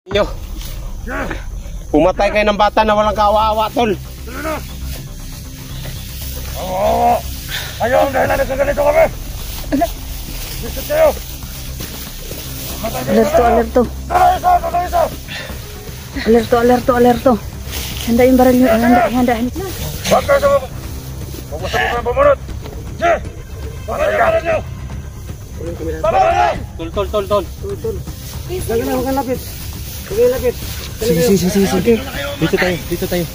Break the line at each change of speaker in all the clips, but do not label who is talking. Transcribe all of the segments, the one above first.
Yo. Pumatay kayo ng bata na walang kawawa, tol.
Oo. Ayaw ang dahilan na ganito kami. Bisit kayo.
Alerto.
Isa.
Alerto. Handa yung baril nyo. Handa.
Huwag kayo sa Pumusok ko ng pumunod. Yes! Patay ka! Bababa!
Tol.
Huwag kang lapit.
Sige. Dito tayo.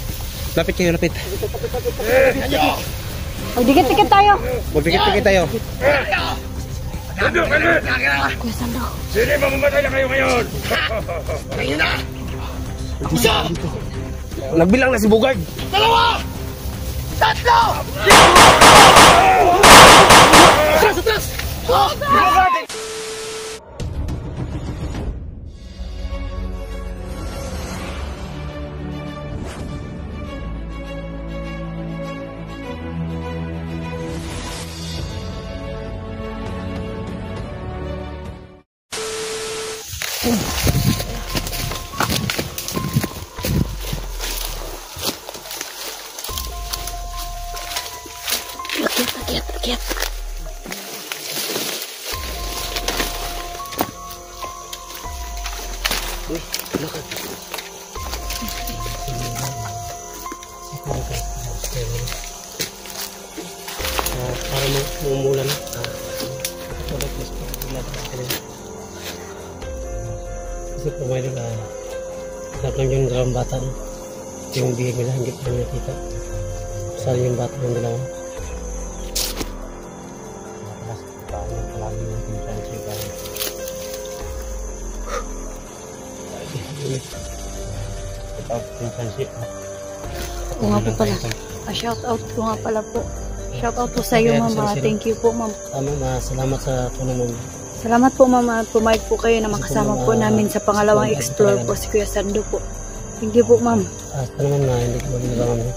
Lapit kayo.
Magdikit-dikit tayo.
Magdikit tayo.
Sando!
Kuya Sando.
Sino mamamatay na kayo ngayon?
Nagbilang na si Bugard.
2! 3! Atras!
Akyat.
Uy, lakad. Para mumulan. Kasi pumayag na tatang yung dalawang bata. Yung bihig nila hindi pa nakita. Saan yung bata ng dalawa?
Oo nga po pala. Shout out ko nga pala po. Shout out po sa iyo, mama. Thank you po, ma'am.
Salamat sa tulong mo.
Salamat po, mama. Pumayag po kayo na makasama po namin sa pangalawang explore po si Kuya Sando po. Thank you po, ma'am.
Naman na hindi ko magagawa mo.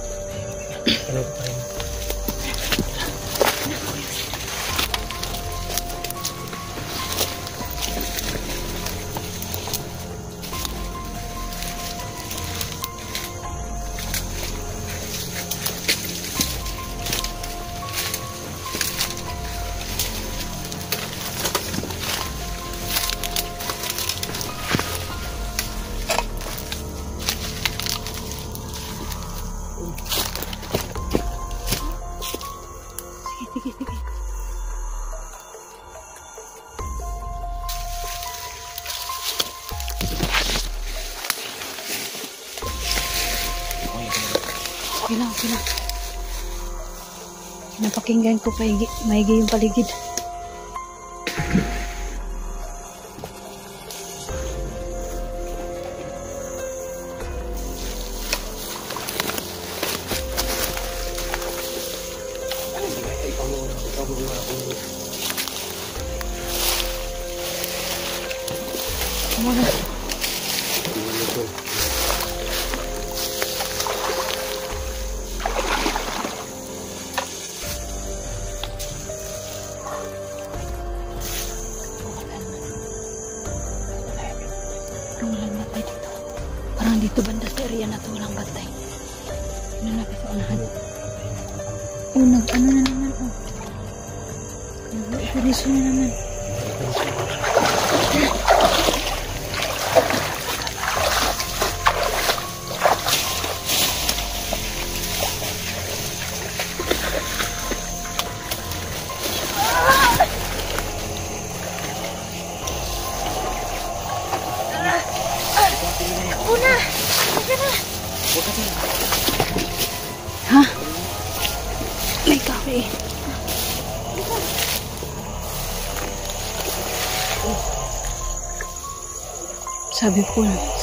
Sige. Okay lang. Napakinggan ko maigi yung paligid. Muna. Parang walang bantay dito. Parang dito banda sa area na to walang bantay. Ano na kasi unahan? Ano na naman oh. Nag-operation na naman. Ha? May kape.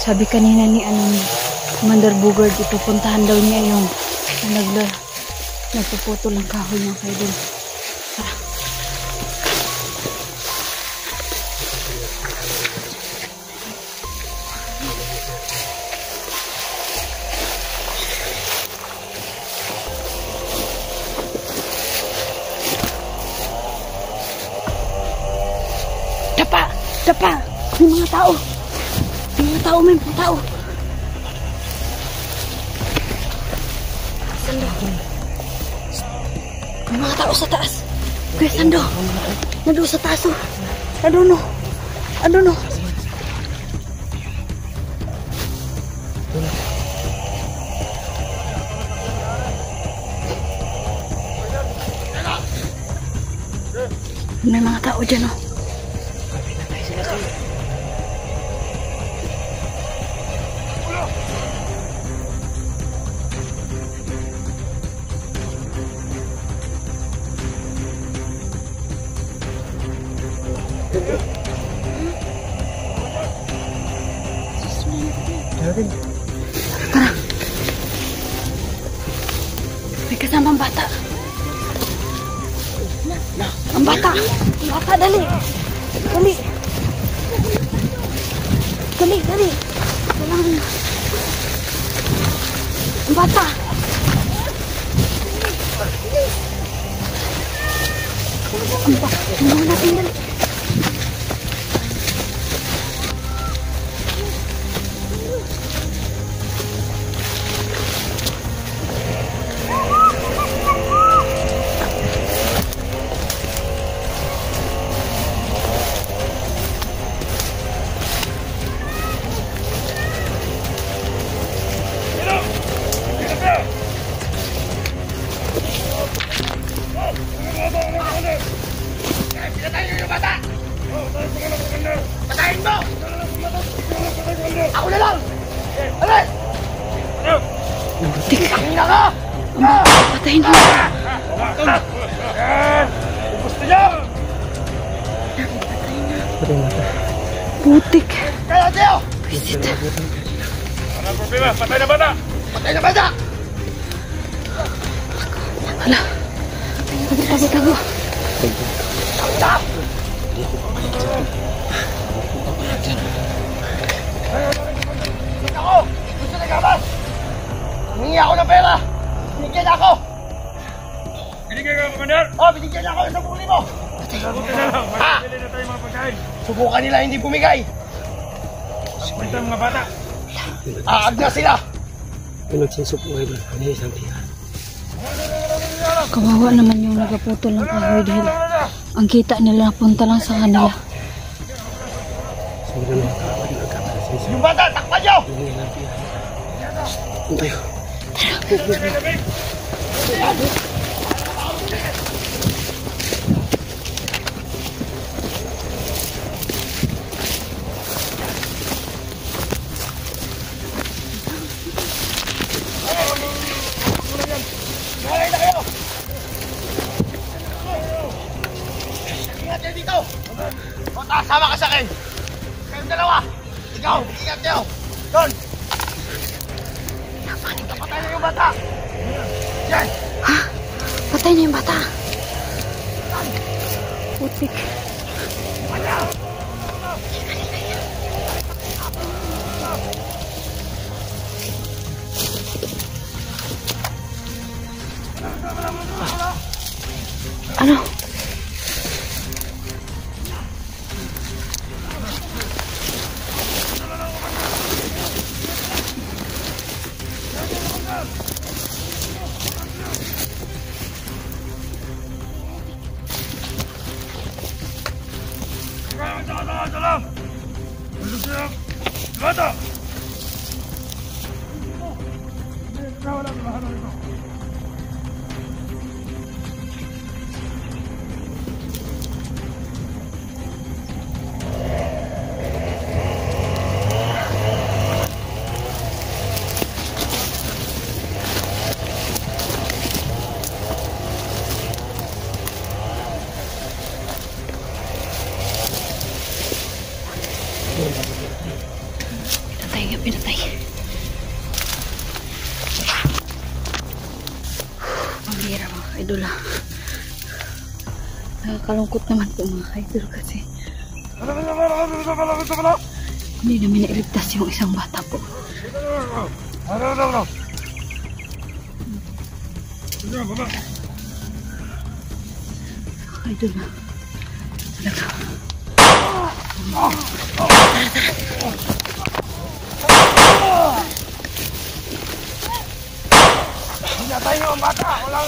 Sabi kanina ni Commander Bugard, ipupuntahan daw niya yung nagpuputo lang kahoy niya kayo dun. Dapa! May mga tao! tao, may mga tao. Sando. May mga tao sa taas. Kuya Sando. Nandoon sa taas. Oh. Ano no? Ano no? May mga tao dyan, oh. Tara. May kasamang bata. Ang bata. Ang bata, dali. Dali. Dali, dali. Kailangan. Ang bata. Ang bata. Tulungan natin, dali.
Patayin mo! Ako na lang! Alis! Pakina ka!
Patayin mo.
Kung gusto niyo!
Putik.
Kaya tayo!
Visit.
Walang problema, patay na bata! Patay na bata!
Hala. Tago.
Stop! Ako! Gusto na gamas! Humingi ako ng pera! Binigyan ako! Binigyan ka, Commander? Oo, binigyan ako ng 10,000! Ha? Subukan nila hindi bumigay! Subukan mga bata! Aag na sila!
Pinagsinsok mo idol. Ano yung isang tiyan?
Kawawa naman yung nagaputol ng kahoy dahil ang kita nila napunta lang sa kanila.
Sobrang nakakapag-nagkakasin.
Yung bata, takpan nyo!
Ano yung isang tiyan? Ano tayo?
Malay na kayo! Ingat kayo dito! O, sama ka sa akin! Kayong dalawa! Ikaw, ingat kayo! Doon! Napatay na yung bata! Yan!
Ha? Patay na yung bata. Putik. Ano?
Dalam! Siap! Bata!
Pinatay. Pambira mga ka-idol ha. Nakakalungkot naman po mga ka-idol kasi hindi namin nailigtas yung isang bata po. Ka-idol na. Talaga.
ang bata! Walang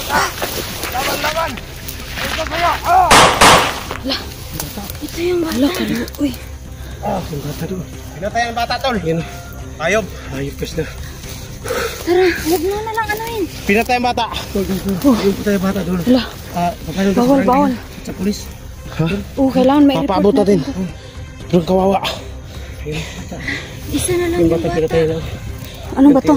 laban-laban! Ito sa'yo! Ah!
Hala. Ito yung bata. Hala, kalo. Uy.
Yung bata doon.
Pinatay ang bata, tol!
Yan.
Ayop!
Ayop kas na.
Tara, huwag mo na lang anuhin.
Pinatay ang bata!
Yung patay yung bata doon.
Hala.
Paano doon?
Bawal, bawal.
Sa pulis.
Oo, kailangan may
Papaabot
report
natin. Doon kawawa.
Isa na lang
Yung
yung
bata
bata.
pinatay na.
Ano ba to?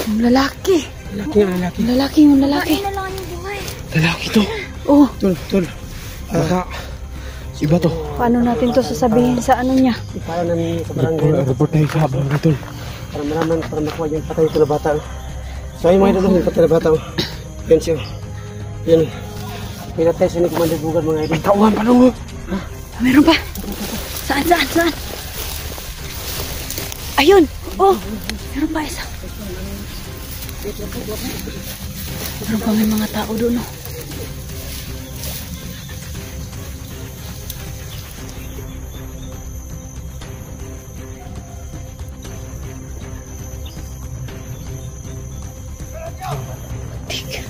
Yung lalaki.
Lalaki yung lalaki.
Yung lalaki, yung lalaki.
na lang yung buhay.
Lalaki to.
Oh,
Tol. Baka, iba to.
paano natin to sasabihin sa ano niya?
Ipala namin sa barangay.
Report na yung habang tol.
Para malaman, para makuha yung patay ko na bata. So ayun mga idol, yung patay na bata. Yan siya. Yan. Pinatay siya ni Commander Bugad mga idol.
Tauhan pa nung.
Meron pa. Saan? Ayun. Oh, meron pa isa. Meron pa may mga tao doon, oh. Tiga.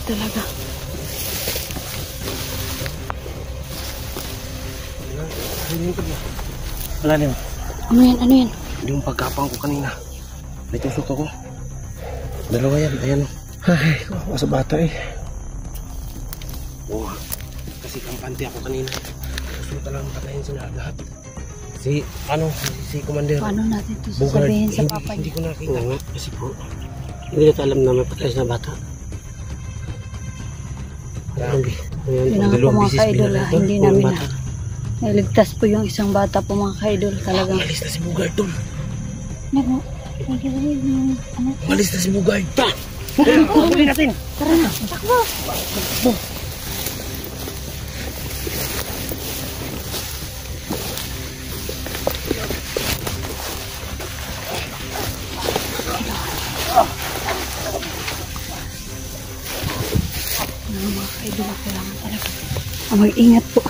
Talaga.
Wala na yun.
Ano yan?
Yung pagkapang ko kanina. May tusok ako. Dalawa yan. Ayan o.
Ay, kawawa sa bata eh.
Oo. Kasi kampante ako kanina. Gusto talagang patayin sila lahat. Si Commander
Paano natin to
Bugard.
sasabihin sa papa
Hindi
niya?
ko nakita.
Oo nga, kasi po, hindi na alam na may patay na bata.
Grabe.
Yun ang po mga ka-idol, hindi namin na. Naligtas po yung isang bata po mga ka-idol. Talagang.
Malis na si Bugard tol.
Naku, nagigawin yung ano.
Malis na si Bugard.
Huli natin!
Tara na, takbo! Mga ka-idol, kailangan talaga. Mag-ingat po.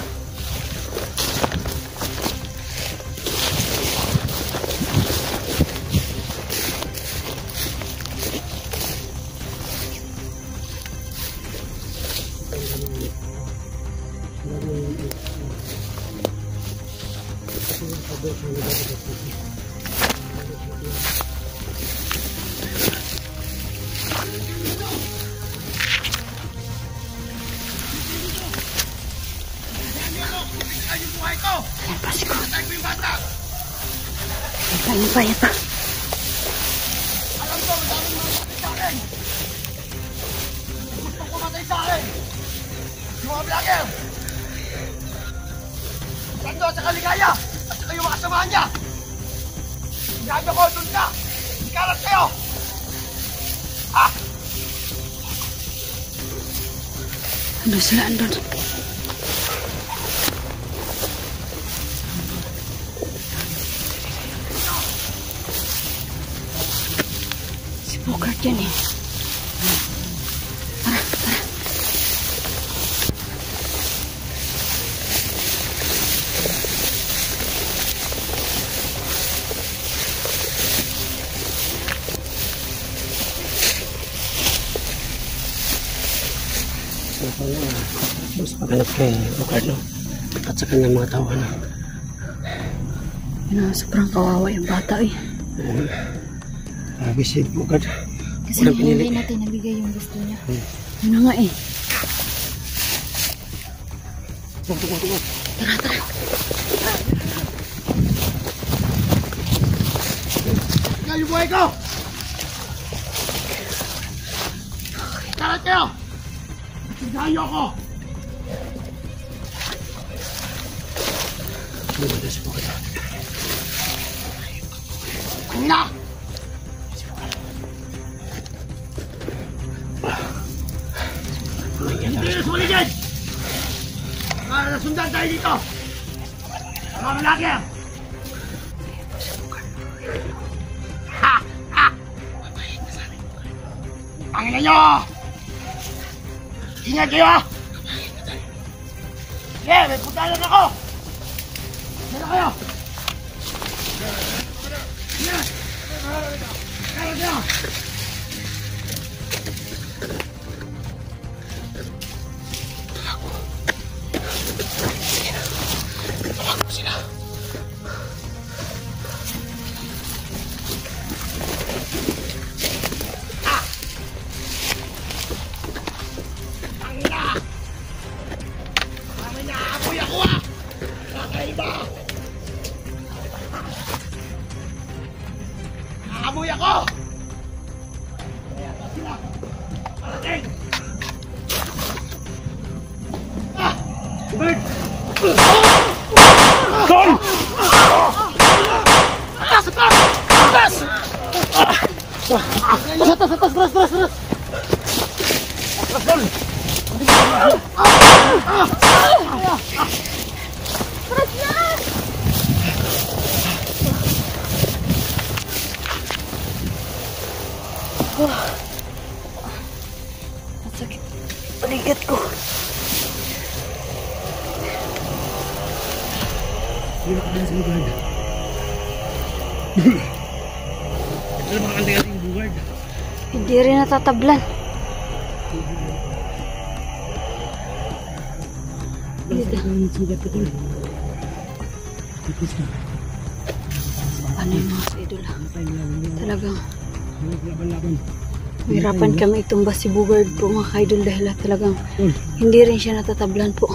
Ayan pa si Kot. Ayan pa.
Alam ko, madaming mga patay sa akin. Gusto ko matay sa akin. Yung mga vlogger. Sando at saka Ligaya. At saka yung mga samahan niya. Sinabi ko, doon ka. Ikalat kayo.
Ano sila andun? Si Bugard yan eh. Tara.
Mas maghanap kay Bugard, no? At sa kanyang mga tao, ano?
Yun na, sobrang kawawa yung bata eh.
Grabe si Bugard.
Kasi
Walang pinili.
hindi natin nabigay yung gusto niya.
Yun na nga eh.
Tunggu.
Ikaw yung buhay ko. Ikalat kayo. Tignan ako.
Bugard si Bugard.
Na! Hindi na sumaligid! Para Nalasundan tayo dito! Mga lalaki! Ha! Ha! Pangina nyo! Ingat kayo ha! Sige, may puntahan ako! Meron kayo! Sige! Meron kayo! Naamoy ako! Kaya ba sila? Parating! Ah! Bird! Son! Atas! Atas! Atas! Atas! Son!
Sakit. Balikat ko.
Hindi na kaya sa bugard. Ito mga kanting-kanting bugard.
Hindi rin natatablan. Dito.
Sugat ko tuloy. Tipis na.
Ano yung mga idol ha? Talagang
Laban-laban.
mahirapan kami itumba si Bugard po mga ka-idol dahil talagang hindi rin siya natatablan po.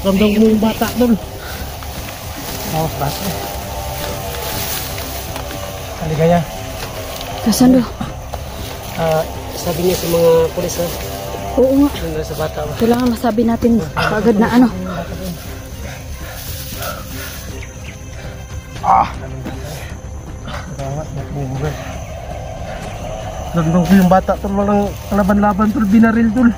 Ramdam ko yung bata doon. Oh, bata. Kaligaya.
Kasan do?
Sabi niya sa mga pulis ha.
Oo nga.
Yung sa bata ba?
Kailangan masabi natin kaagad na ano.
Ramdam ko yung bata doon. Walang laban-laban doon. Binaril doon.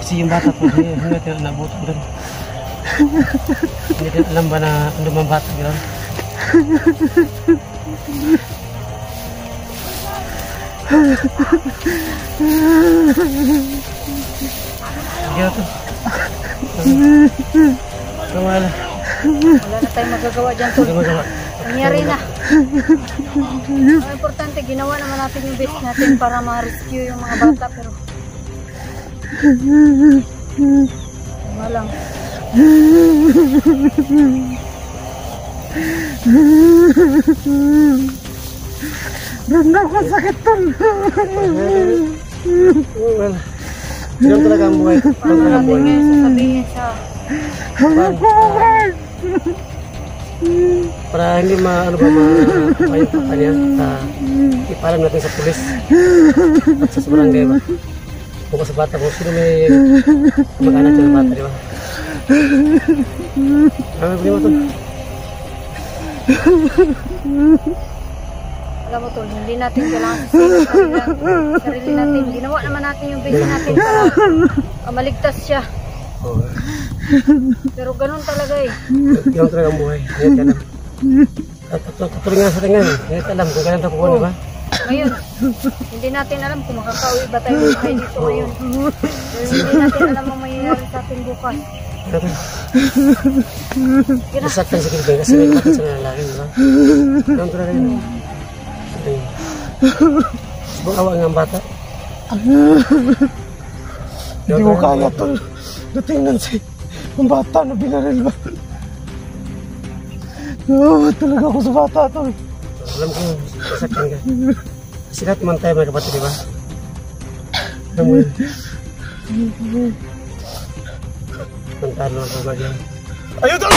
Kasi yung bata po, hindi natin nabot doon. Hindi natin alam ba na ano mang bata gano'n? Sige ito. Wala.
Wala na tayong magagawa dyan tol. Nangyari na. Ang importante, ginawa naman natin yung best natin para ma-rescue yung mga bata pero wala lang. Ramdam ko sakit tol.
Well, ganun talaga ang buhay.
Ano natin ngayon sasabihin sa
para hindi ano ba maayos pa kanya, ipalam natin sa pulis at sa barangay ba. Kung sa bata mo, sino may mag-anak sa bata, di ba? Ano ba ito?
alam mo tol, hindi natin kailangan sa sarili natin. Ginawa naman natin yung best natin para maligtas siya.
Oo.
Pero ganun talaga eh.
Ganun talaga ang buhay. Ngayon ka alam. At tutuloy nga sa tingin. Ngayon alam kung kailan ito kukunin ba?
Ngayon, hindi natin alam kung makakauwi ba tayo dito ngayon. Pero hindi natin alam ang mangyayari sa atin bukas.
Nasaktan sa kilibay kasi may kapatid sa lalaki, di ba? Ganun talaga yun. Subang awa nga ang bata.
Hindi mo kaya tol. Natingnan si ang bata na binaril ba? Oo, talaga ako sa bata tol.
Alam ko, nasaktan ka. Kasi lahat naman tayo may kapatid, di ba? Alam mo yun. Pantalo ako ba dyan?
Ayun tol!